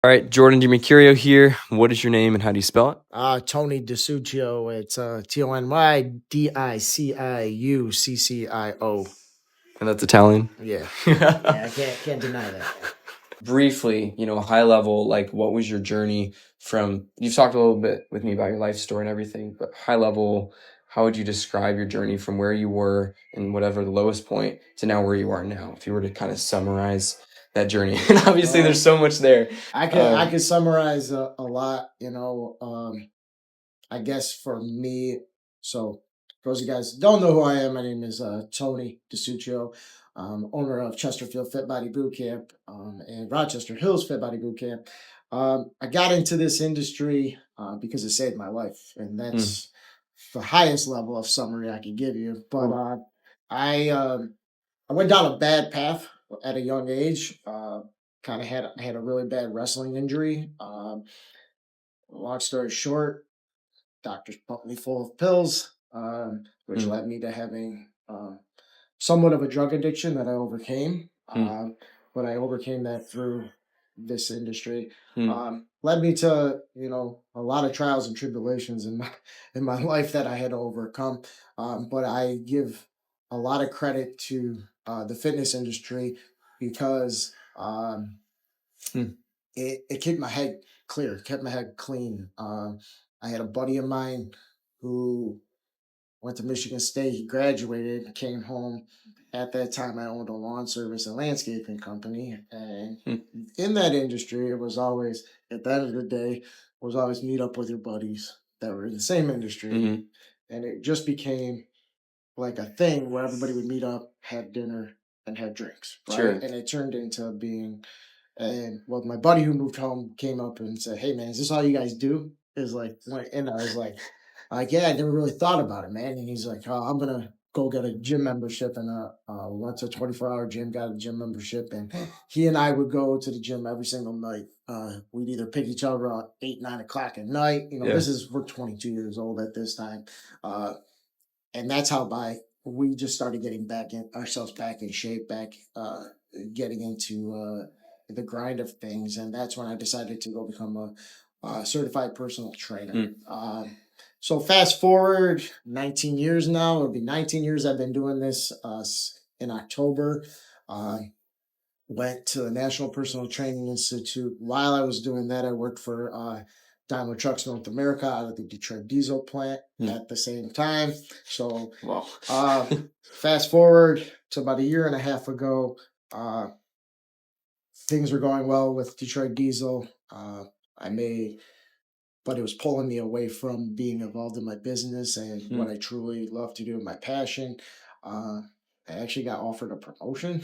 All right, Jordan DiMercurio here. What is your name and how do you spell it? Tony Diciuccio. It's Tony Diciuccio. And that's Italian. Yeah, yeah, I can't deny that. Briefly, high level, like what was your journey from, you've talked a little bit with me about your life story and everything, but high level, how would you describe your journey from where you were and whatever the lowest point to now where you are now, if you were to kind of summarize that journey? And obviously there's so much there. I could summarize a lot. I guess for me, so for those of you guys who don't know who I am, my name is Tony Diciuccio, owner of Chesterfield Fit Body Boot Camp and Rochester Hills Fit Body Boot Camp. I got into this industry because it saved my life, and that's the highest level of summary I can give you. But I went down a bad path at a young age. I had a really bad wrestling injury. Long story short, doctors pumped me full of pills, which led me to having somewhat of a drug addiction that I overcame. But I overcame that through this industry. Led me to a lot of trials and tribulations in my life that I had to overcome. But I give a lot of credit to the fitness industry because it kept my head clear, kept my head clean. I had a buddy of mine who went to Michigan State. He graduated and came home. At that time, I owned a lawn service and landscaping company. And in that industry, it was always, at the end of the day, was always meet up with your buddies that were in the same industry. And it just became like a thing where everybody would meet up, have dinner, and have drinks. Right. Sure. And it turned into being, and well, my buddy who moved home came up and said, "Hey, man, is this all you guys do?" Is like, and I was like, yeah, I never really thought about it, man. And he's like, "Oh, I'm gonna go get a gym membership," and went to a 24-hour gym, got a gym membership, and he and I would go to the gym every single night. We'd either pick each other up 8, 9 o'clock at night. Yeah. We're 22 years old at this time, and that's how we just started getting ourselves back in shape, getting into the grind of things, and that's when I decided to go become a certified personal trainer. So fast forward 19 years now. It'll be 19 years I've been doing this. In October, went to the National Personal Training Institute. While I was doing that, I worked for Daimler Trucks North America out of the Detroit diesel plant at the same time. So fast forward to about a year and a half ago, things were going well with Detroit diesel. But it was pulling me away from being involved in my business and what I truly love to do, my passion. I actually got offered a promotion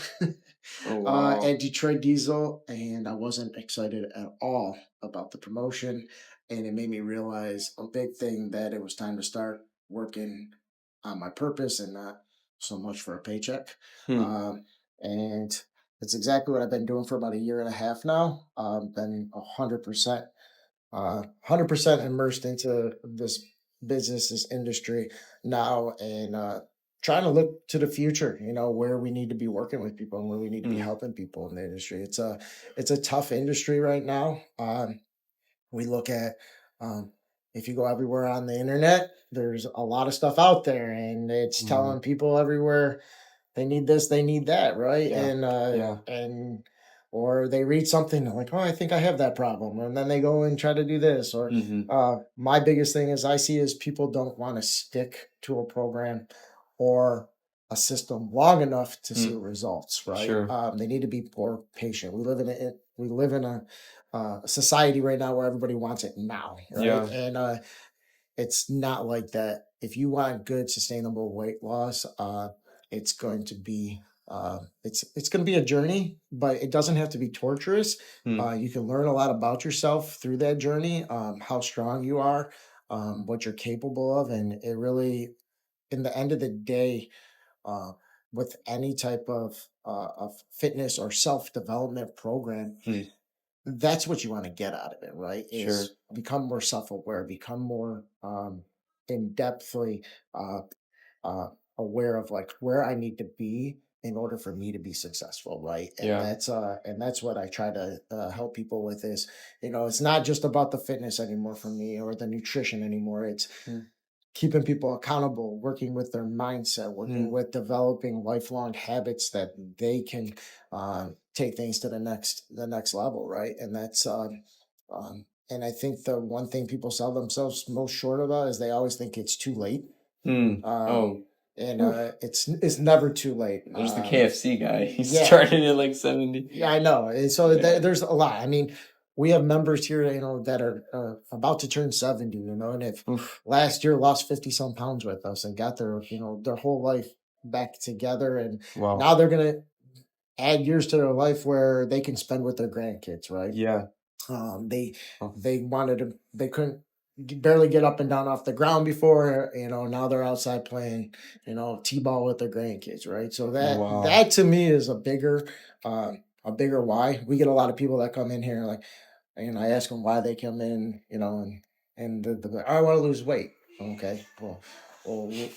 at Detroit Diesel, and I wasn't excited at all about the promotion. And it made me realize a big thing, that it was time to start working on my purpose and not so much for a paycheck. And it's exactly what I've been doing for about a year and a half now. Been 100% immersed into this business, this industry now, and trying to look to the future, where we need to be working with people and where we need to be helping people in the industry. It's a tough industry right now. We look at, if you go everywhere on the internet, there's a lot of stuff out there, and it's telling people everywhere they need this, they need that, right? And or they read something, they're like, "Oh, I think I have that problem," and then they go and try to do this. Or my biggest thing I see is people don't want to stick to a program or a system long enough to see results, right? Sure. They need to be more patient. We live in a society right now where everybody wants it now, right? Yeah. And it's not like that. If you want good sustainable weight loss, it's going to be it's going to be a journey, but it doesn't have to be torturous. You can learn a lot about yourself through that journey, how strong you are, what you're capable of, and it really, in the end of the day, uh, with any type of fitness or self development program, that's what you want to get out of it, right? Is become more self aware, become more in depthly uh, aware of like where I need to be in order for me to be successful, right? Yeah. And that's what I try to help people with is, it's not just about the fitness anymore for me or the nutrition anymore. It's Mm. keeping people accountable, working with their mindset, working Mm. with developing lifelong habits that they can take things to the next level, right? And I think the one thing people sell themselves most short about is they always think it's too late. Mm. Um, Oh, and oof. it's never too late. There's the KFC guy. He Yeah, started at like 70. yeah, I know. And so Yeah. there's a lot. I mean, we have members here, that are about to turn 70, and if Oof. last year lost 50 some pounds with us and got their whole life back together. And Wow. now they're going to add years to their life where they can spend with their grandkids, right? Yeah. Um, they Oh, they couldn't barely get up and down off the ground before, now they're outside playing, t-ball with their grandkids, right? So wow. that to me is uh, a bigger why. We get a lot of people that come in here like, I ask them why they come in, I want to lose weight. Okay, well,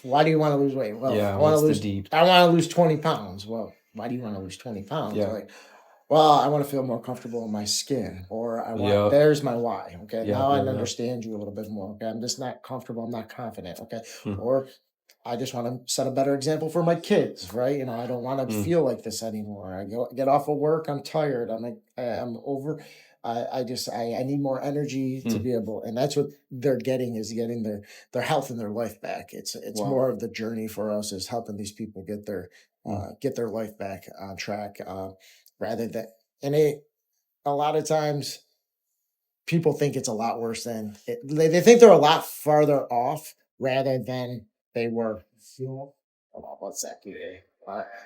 why do you want to lose weight? Well, Yeah. What's the deep? I want to lose 20 pounds. Well, why do you want to lose 20 pounds? Yeah. Like, well, I want to feel more comfortable in my skin, or Yep. there's my why. Okay, Yep. now I Yep. Yep. understand you a little bit more. Okay, I'm just not comfortable. I'm not confident. Okay, Mm. or I just want to set a better example for my kids, right? I don't want to Mm. feel like this anymore. Get off of work. I'm tired. I'm over. I need more energy to Mm. be able, and that's what they're getting their health and their life back. It's Wow. more of the journey for us is helping these people Mm. get their life back on track, rather than and it a lot of times people think it's a lot worse than they think they're a lot farther off rather than they were. Hold on one second.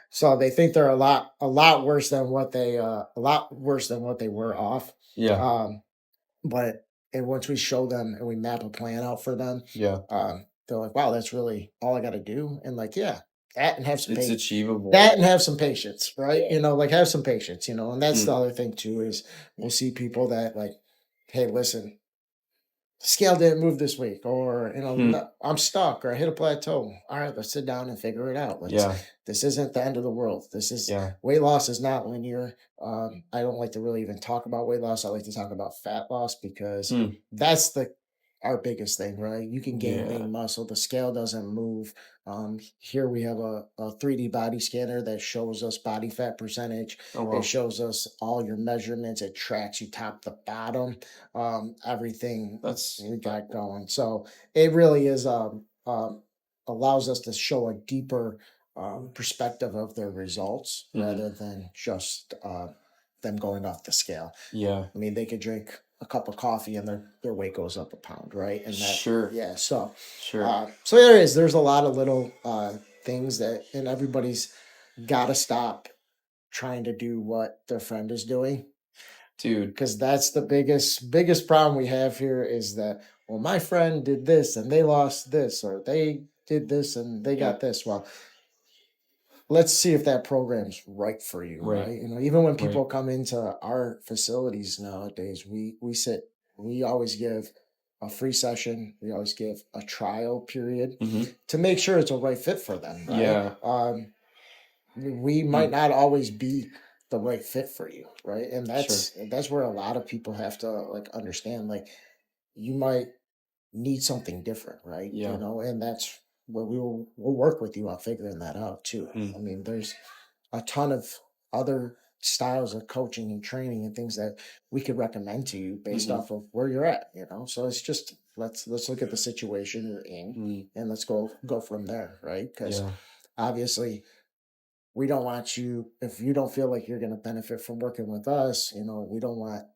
So they think they're a lot worse than what they were off. Yeah. Um, but and once we show them and we map a plan out for them, Yeah. they're like, "Wow, that's really all I got to do." And like, yeah, that and have some It's patience. achievable. That and have some patience, right? Like have some patience, and that's the Mm. other thing too is we'll see people that like, hey, listen, scale didn't move this week, or Mm. no, I'm stuck, or I hit a plateau. All right, let's sit down and figure it out. Yeah. This isn't the end of the world. This is Yeah. weight loss is not linear. I don't like to really even talk about weight loss. I like to talk about fat loss because Mm. that's our biggest thing, right? You can gain Yeah. lean muscle. The scale doesn't move. Here we have a 3D body scanner that shows us body fat percentage. Oh It wow. shows us all your measurements. It tracks you top to bottom, everything That's we got going. So it really is allows us to show a deeper perspective of their results Mhm. rather than just them going off the scale. Yeah. I mean, they could drink a cup of coffee and their weight goes up a pound, right? And Sure. yeah. Sure. So there's a lot of little things that, and everybody's got to stop trying to do what their friend is doing, Dude. because that's the biggest problem we have here is that, well, my friend did this and they lost this, or they did this and they Yeah. got this. Well, let's see if that program's right for you, Right. right? Even when Right. people come into our facilities nowadays, we always give a free session. We always give a trial period Mhm. to make sure it's a right fit for them, right? Yeah. We might Mm. not always be the right fit for you, right? And Sure. that's where a lot of people have to like understand, like, you might need something different, right? Yeah. And that's where we'll work with you on figuring that out too. Mm. I mean, there's a ton of other styles of coaching and training and things that we could recommend to you based Mhm. off of where you're at, so it's just let's look at the situation you're in Mm. and let's go from there, right? Because Yeah. obviously we don't want you, if you don't feel like you're going to benefit from working with us, we don't want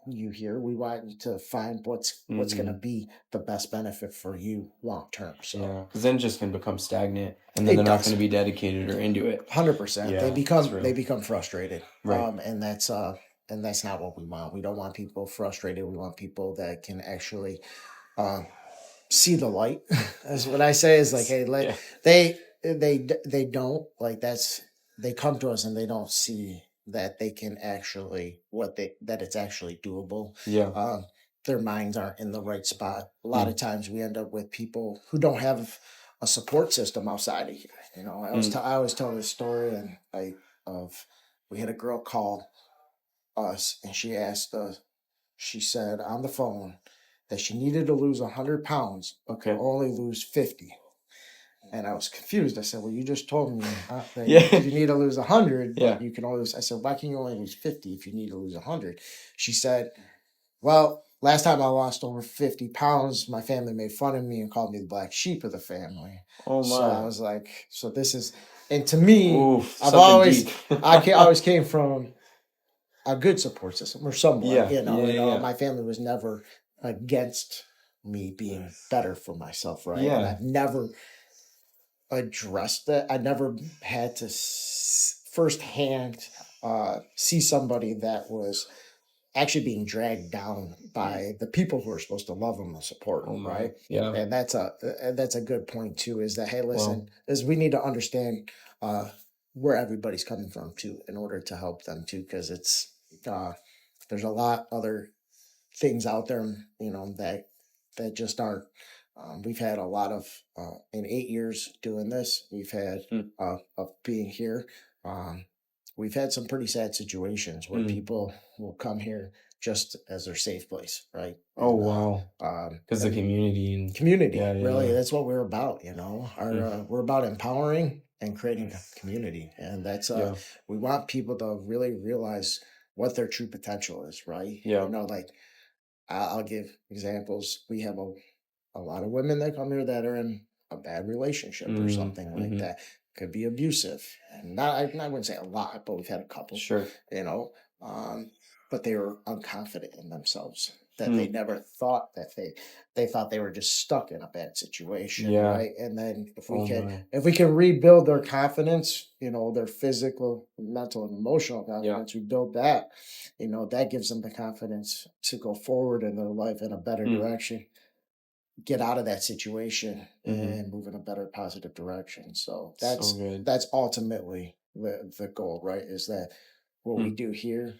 you here. We want you to find what's going to Mhm. be the best benefit for you long term. So Yeah. Because then it just can become stagnant, and then it they're not going does. to be dedicated or into it. 100%. They Yeah. That's become real. frustrated. Right. And that's not what we want. We don't want people frustrated. We want people that can actually uh, see the light. That's what I say is like, hey, Yeah. they don't like they come to us and they don't see that they can actually that it's actually doable. Yeah. Their minds aren't in the right spot. A lot Mm. of times we end up with people who don't have a support system outside of here. You know, I always tell this story, and we had a girl call us, and she asked us. She said on the phone that she needed to lose 100 pounds, but could only lose 50. And I was confused. I said, "Well, you just told me that you need to lose 100, but you can only lose." I said, "Why can you only lose 50 if you need to lose 100?" She said, "Well, last time I lost over 50 pounds, my family made fun of me and called me the black sheep of the family." Oh my! So I was like, "So this is," and to me, I've always, I always came from a good support system, or somewhat. Yeah. My family was never against me being better for myself, right? Yeah. And I've never addressed that. I never had to firsthand see somebody that was actually being dragged down by the people who are supposed to love them and support them, right? Yeah. And that's a good point too. Is that, hey, listen, is we need to understand where everybody's coming from too, in order to help them too, because it's there's a lot other things out there, that just aren't. We've had a lot of in 8 years doing this. We've had of being here. We've had some pretty sad situations where people will come here just as their safe place, right? Oh, wow. Because the community. Really, that's what we're about. We're about empowering and creating a community, and that's we want people to really realize what their true potential is, right? Like I'll give examples. We have a lot of women that come here that are in a bad relationship or something like that. Could be abusive, and I wouldn't say a lot, but we've had a couple. Sure. But they were unconfident in themselves. That they never thought that they thought they were just stuck in a bad situation, right? And then if we can rebuild their confidence, their physical, mental, and emotional confidence, we build that. That gives them the confidence to go forward in their life in a better direction, get out of that situation, and move in a better, positive direction. So that's ultimately the goal, right? Is that what we do here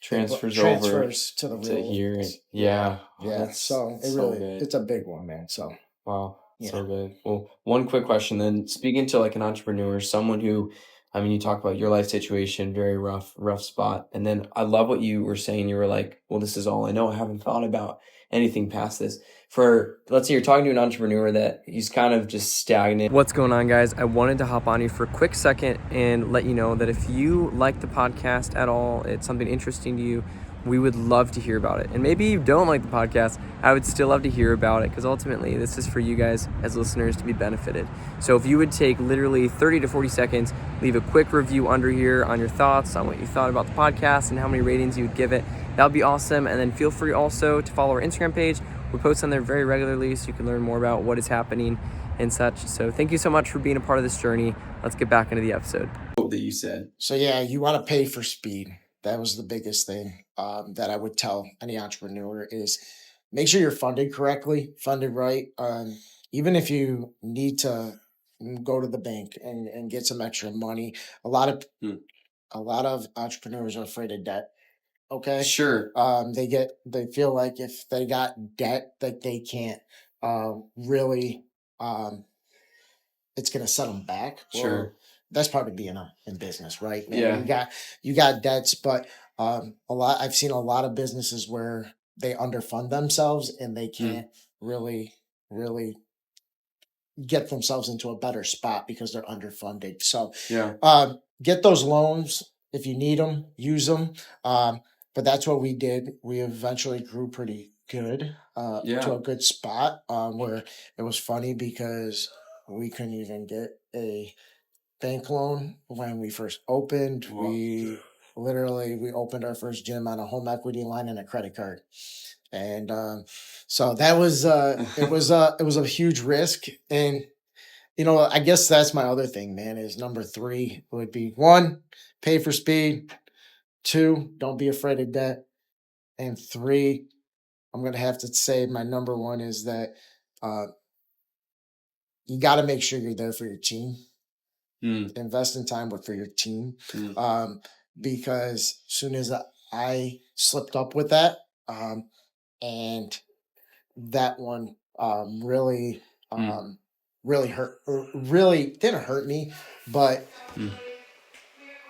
transfers to the to real here. Yeah. That's So it's a big one, man. So wow. So good. Well, one quick question then. Speaking to like an entrepreneur, someone who, you talk about your life situation, very rough spot. And then I love what you were saying. You were like, well, this is all I know. I haven't thought about anything past this. Let's say you're talking to an entrepreneur that he's kind of just stagnant. What's going on, guys? I wanted to hop on you for a quick second and let you know that if you like the podcast at all, it's something interesting to you, we would love to hear about it. And maybe you don't like the podcast, I would still love to hear about it, because ultimately this is for you guys as listeners to be benefited. So if you would take literally 30 to 40 seconds, leave a quick review under here on your thoughts, on what you thought about the podcast and how many ratings you would give it, that would be awesome. And then feel free also to follow our Instagram page. We post on there very regularly so you can learn more about what is happening and such. So thank you so much for being a part of this journey. Let's get back into the episode. That you said. So you want to pay for speed. That was the biggest thing that I would tell any entrepreneur is make sure you're funded correctly, funded right. Even if you need to go to the bank and get some extra money, a lot of entrepreneurs are afraid of debt. Okay. Sure. They feel like if they got debt that they can't really it's gonna set them back. Sure. Well, that's part of being in business, right? Yeah. You got debts, but I've seen a lot of businesses where they underfund themselves and they can't really get themselves into a better spot because they're underfunded. So get those loans if you need them, use them. But that's what we did. We eventually grew pretty good to a good spot where it was funny because we couldn't even get a bank loan when we first opened. Wow. We opened our first gym on a home equity line and a credit card. And so that was it was a huge risk. And I guess that's my other thing, man, is number 3 would be 1, pay for speed, 2, don't be afraid of debt, and 3, I'm going to have to say my number 1 is that you got to make sure you're there for your team. Invest in time for your team. Because as soon as I slipped up with that, and that one really really didn't hurt me, but Mm.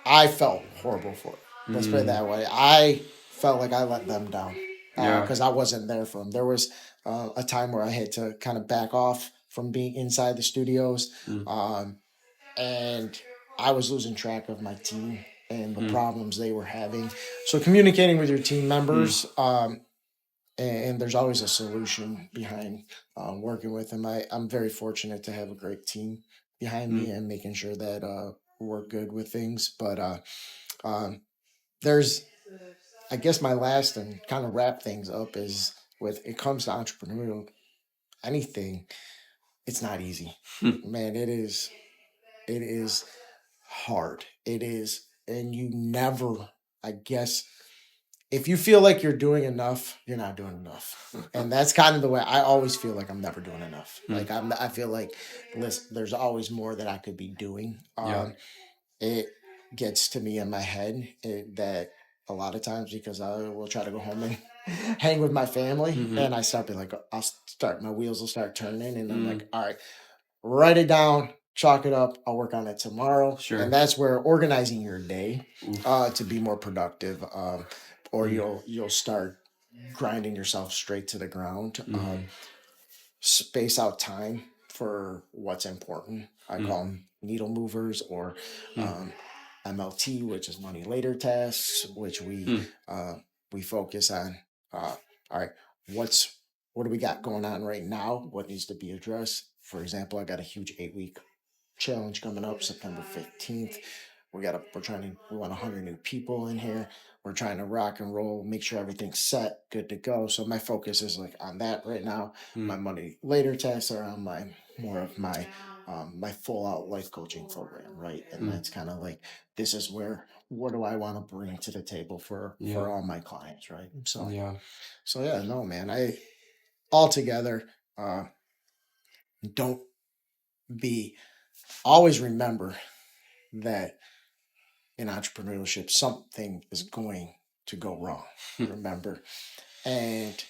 I felt horrible for it. Let's put it Mm. that way. I felt like I let them down Yeah. because I wasn't there for them. There was a time where I had to kind of back off from being inside the studios, Mm. and I was losing track of my team and the Mm. problems they were having. So communicating with your team members, and there's always a solution behind working with them. I'm very fortunate to have a great team behind me Mm. and making sure that we're good with things. But um, there's, I guess, my last and kind of wrap things up is with it comes to entrepreneurial anything. It's not easy, Mm. man. It is. It is hard. It is, and you never. I guess if you feel like you're doing enough, you're not doing enough. And that's kind of the way I always feel like I'm never doing enough. Mm. Like I feel like, listen, there's always more that I could be doing. Yeah. It gets to me in my head that a lot of times because I will try to go home and hang with my family, Mm-hmm. and I start being like, my wheels will start turning, and I'm Mm. like, all right, write it down, chalk it up. I'll work on it tomorrow. Sure. And that's where organizing your day Oof. to be more productive, or Mm. you'll start grinding yourself straight to the ground. Mm. Space out time for what's important. I Mm. call them needle movers, or Mm. MLT, which is money later tasks, which Mm. we focus on. All right, what do we got going on right now? What needs to be addressed? For example, I got a huge 8-week challenge coming up September 15th. We want 100 new people in here. We're trying to rock and roll, make sure everything's set, good to go. So my focus is like on that right now. My Mm. money later tasks are on my more of my full out life coaching program, right? And Mm. that's kind of like, this is where, what do I want to bring to the table for Yeah. all my clients, right? Yeah. So yeah, no, man, I altogether don't be always remember that in entrepreneurship something is going to go wrong, remember, and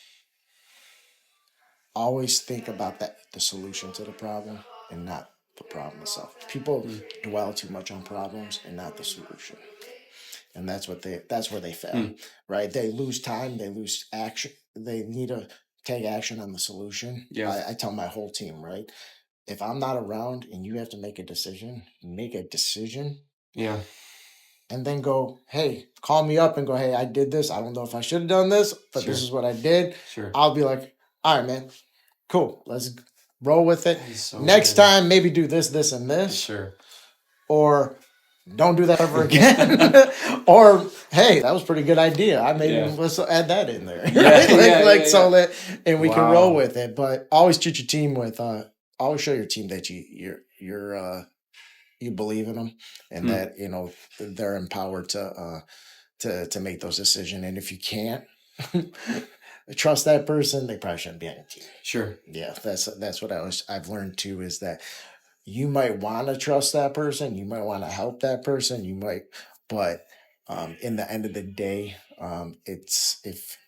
always think about the solution to the problem and not the problem itself. People Mm. dwell too much on problems and not the solution, and that's where they fail, Mm. right? They lose time, they lose action, they need to take action on the solution. Yeah. I tell my whole team, right, if I'm not around and you have to make a decision, Yeah. and then go, hey, call me up and go, hey, I did this. I don't know if I should have done this, but this Sure. is what I did. Sure. I'll be like, all right, man, cool. Let's roll with it. That is so Next good. time, maybe do this, this, and this. Sure. Or don't do that ever again. Or, hey, that was a pretty good idea. Let's add that in there. Yeah. So that, and we can roll Wow. with it. But always treat your team with, always show your team that you believe in them, and Hmm. that they're empowered to make those decisions. And if you can't trust that person, they probably shouldn't be on your team. Sure. Yeah, that's what I've learned too, is that you might want to trust that person, you might want to help that person, but in the end of the day, it's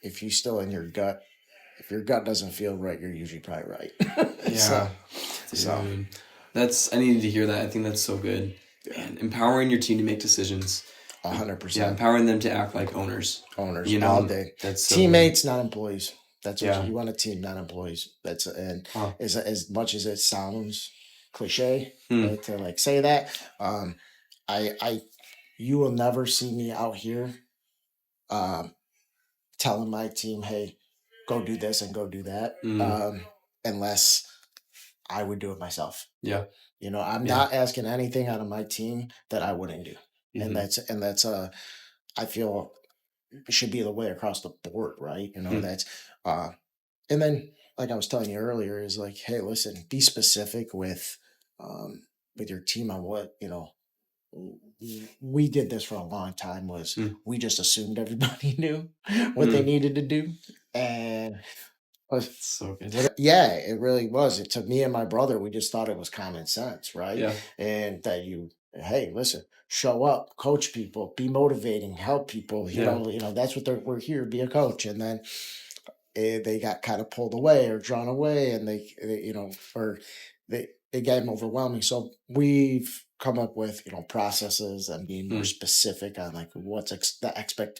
if you still in your gut, if your gut doesn't feel right, you're usually probably right. Yeah. So I needed to hear that. I think that's so good. And empowering your team to make decisions. 100%. Yeah, empowering them to act like owners. Owners all day. That's so teammates, not employees. That's what Yeah. you want, a team, not employees. And Huh. as much as it sounds cliche, Hmm. right, to like say that, you will never see me out here telling my team, hey, go do this and go do that, unless I would do it myself. Yeah. I'm Yeah. not asking anything out of my team that I wouldn't do. Mhm. And that's I feel it should be the way across the board, right? That's and then, like I was telling you earlier, is like, hey, listen, be specific with your team on what we did this for a long time, was Mm. we just assumed everybody knew what they needed to do, and So good. yeah, it really was. It, to me and my brother, we just thought it was common sense, right? Yeah. And that hey, listen, show up, coach people, be motivating, help people. Yeah. That's what we're here to be, a coach. And then they got kind of pulled away or drawn away, and or it became overwhelming. So we've come up with, processes and being more specific on like what's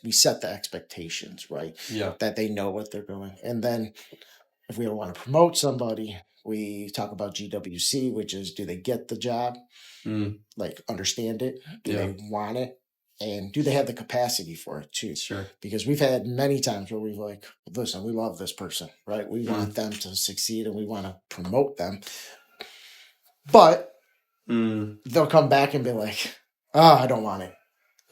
we set the expectations, right? Yeah. That they know what they're doing. And then if we want to promote somebody, we talk about GWC, which is, do they get the job? Like, understand it? Do Yeah. they want it? And do they have the capacity for it too? Sure. Because we've had many times where we've like, listen, we love this person, right? We want them to succeed and we want to promote them. But they'll come back and be like, oh, I don't want it.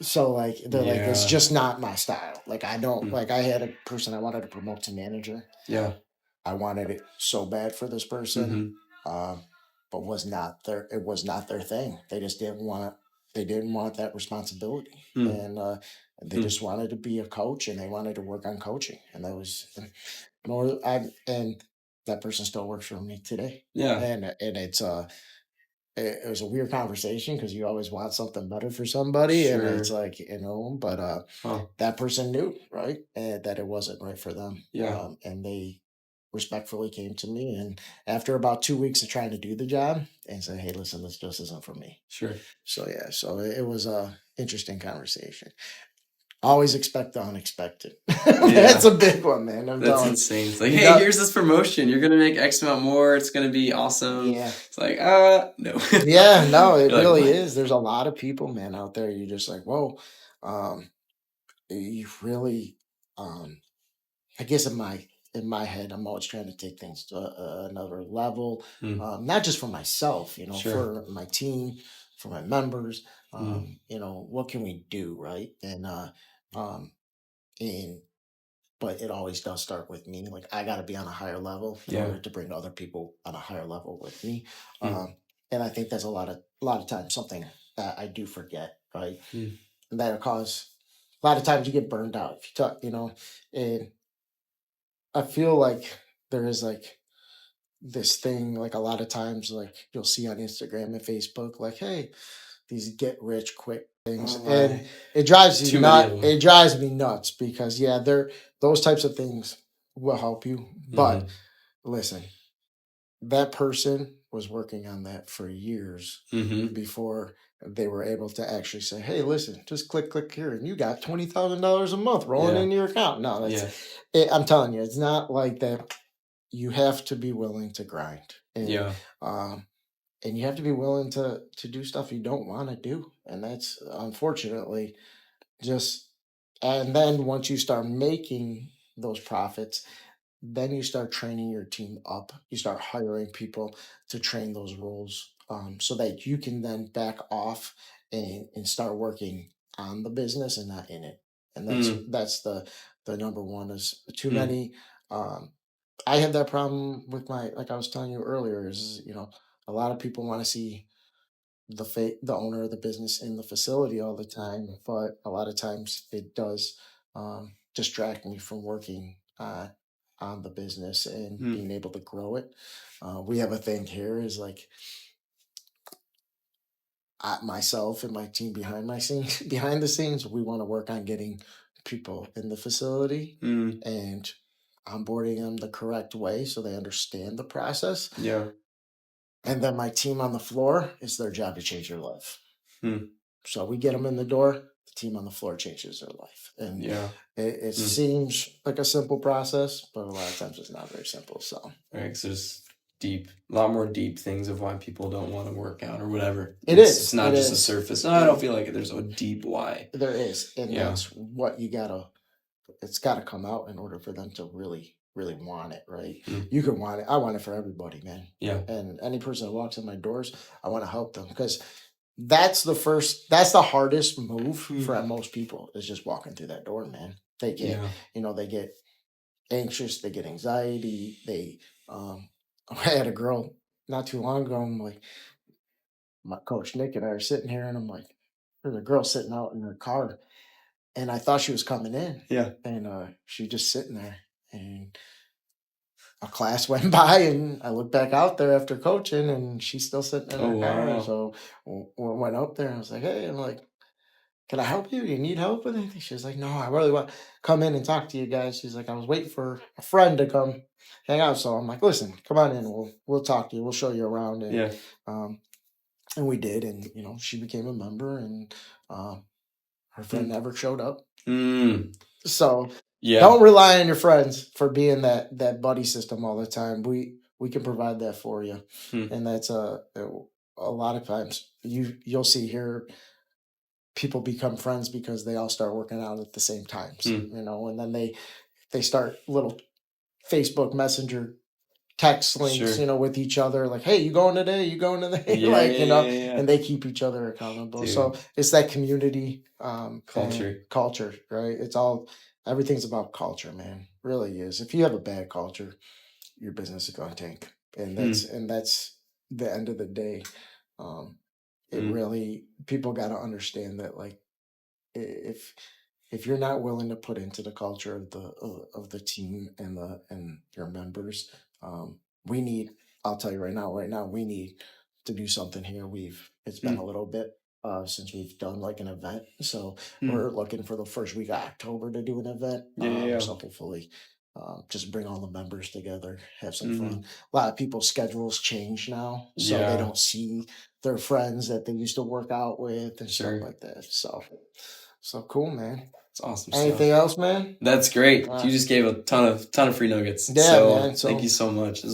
So like, they're like, it's just not my style. Like, I don't like, I had a person I wanted to promote to manager. Yeah. I wanted it so bad for this person. But it was not their thing. They just didn't want that responsibility. And they just wanted to be a coach and they wanted to work on coaching. And that was more, and that person still works for me today. Yeah. And it's, it was a weird conversation because you always want something better for somebody. Sure. And it's like, but that person knew, right? And that it wasn't right for them. Yeah. And they respectfully came to me. And after about 2 weeks of trying to do the job and said, hey, listen, this just isn't for me. Sure. So, yeah, so it was a interesting conversation. Always expect the unexpected. That's a big one, man. That's insane. It's like, hey, here's this promotion. You're going to make X amount more. It's going to be awesome. Yeah. It's like, no. Yeah, no, it really is. There's a lot of people, man, out there. You're just like, whoa. You really, I guess in my head, I'm always trying to take things to another level, not just for myself, for my team, for my members, what can we do, right? But it always does start with me. Like, I got to be on a higher level in order to bring other people on a higher level with me. And I think that's a lot of times something that I do forget, right? And that'll cause a lot of times you get burned out. If you talk, and I feel like there is like this thing, like a lot of times, like you'll see on Instagram and Facebook, like, hey, these get rich quick things, and it drives you nuts. It drives me nuts because those types of things will help you, but listen, that person was working on that for years before they were able to actually say, hey, listen, just click here and you got $20,000 a month rolling into your account. No, I'm telling you, it's not like that. You have to be willing to grind. And, and you have to be willing to do stuff you don't want to do. And that's unfortunately and then once you start making those profits, then you start training your team up. You start hiring people to train those roles, so that you can then back off and start working on the business and not in it. And that's the number one is too many. I have that problem with like I was telling you earlier, is, a lot of people want to see the owner of the business in the facility all the time, but a lot of times it does distract me from working on the business and being able to grow it. We have a thing here is like, myself and my team behind the scenes, we want to work on getting people in the facility and onboarding them the correct way so they understand the process. Yeah. And then my team on the floor, it's their job to change their life. So we get them in the door, the team on the floor changes their life. And it seems like a simple process, but a lot of times it's not very simple. So, right, so there's a lot more deep things of why people don't want to work out or whatever. It's not just a surface. No, I don't feel like there's a deep why. There is. And that's what it's got to come out in order for them to really want it, right? You can want it. I want it for everybody, man. Yeah. And any person that walks in my doors, I want to help them, because that's the hardest move for most people, is just walking through that door, man. They get, they get anxious, they get anxiety. I had a girl not too long ago. I'm like, my coach Nick and I are sitting here, and I'm like, there's a girl sitting out in her car, and I thought she was coming in. Yeah. And she just sitting there, and a class went by, and I looked back out there after coaching, and she's still sitting in her car. Wow. So we went up there, and I was like, hey, I'm like, can I help you? You need help with anything? She was like, no, I really want to come in and talk to you guys. She's like, I was waiting for a friend to come hang out. So I'm like, listen, come on in. We'll talk to you. We'll show you around. And Yeah. and we did. And she became a member, and her friend never showed up. So don't rely on your friends for being that buddy system all the time. We can provide that for you, and that's a lot of times you'll see here people become friends because they all start working out at the same times, and then they start little Facebook Messenger text links, with each other, like, hey, you going today? You going today? And they keep each other accountable. Dude. So it's that community culture, right? Everything's about culture, man. Really is. If you have a bad culture, your business is going to tank, and that's the end of the day. It really, people got to understand that, like, if you're not willing to put into the culture of the team and your members, I'll tell you right now we need to do something here. It's been a little bit since we've done like an event, so we're looking for the first week of October to do an event. So hopefully just bring all the members together, have some fun. A lot of people's schedules change now, so they don't see their friends that they used to work out with and stuff like that. So cool, man. It's awesome. Anything else, man? That's great. You just gave a ton of free nuggets. Yeah, man. Thank you so much.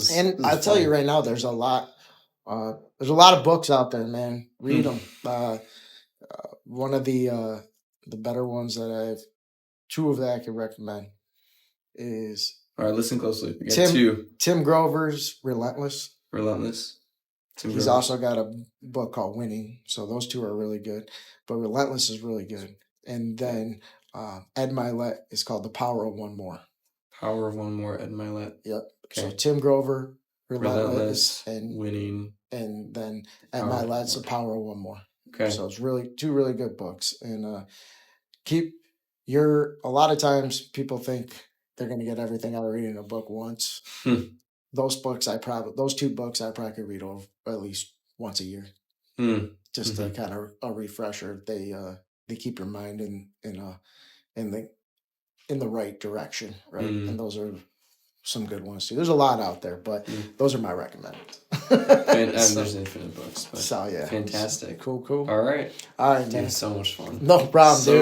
I'll tell you right now, there's a lot of books out there, man. Read them. One of the better ones two of that I can recommend is. All right, listen closely. We got two. Tim Grover's Relentless. He's also got a book called Winning. So those two are really good. But Relentless is really good. And then Ed Milet is called The Power of One More. Power of One More, Ed Milet. Yep. Okay. So Tim Grover, Relentless, and Winning. And then Ed Milet's The Power of One More. Okay. So it's two really good books. And a lot of times people think they're going to get everything out of reading a book once. Those two books I probably could read over at least once a year. Just to kind of a refresher. They keep your mind in the right direction, right? And those are some good ones too. There's a lot out there, but those are my recommended. There's infinite books. But so yeah, fantastic. Cool. All right, man. Dude, so much fun. No problem, dude.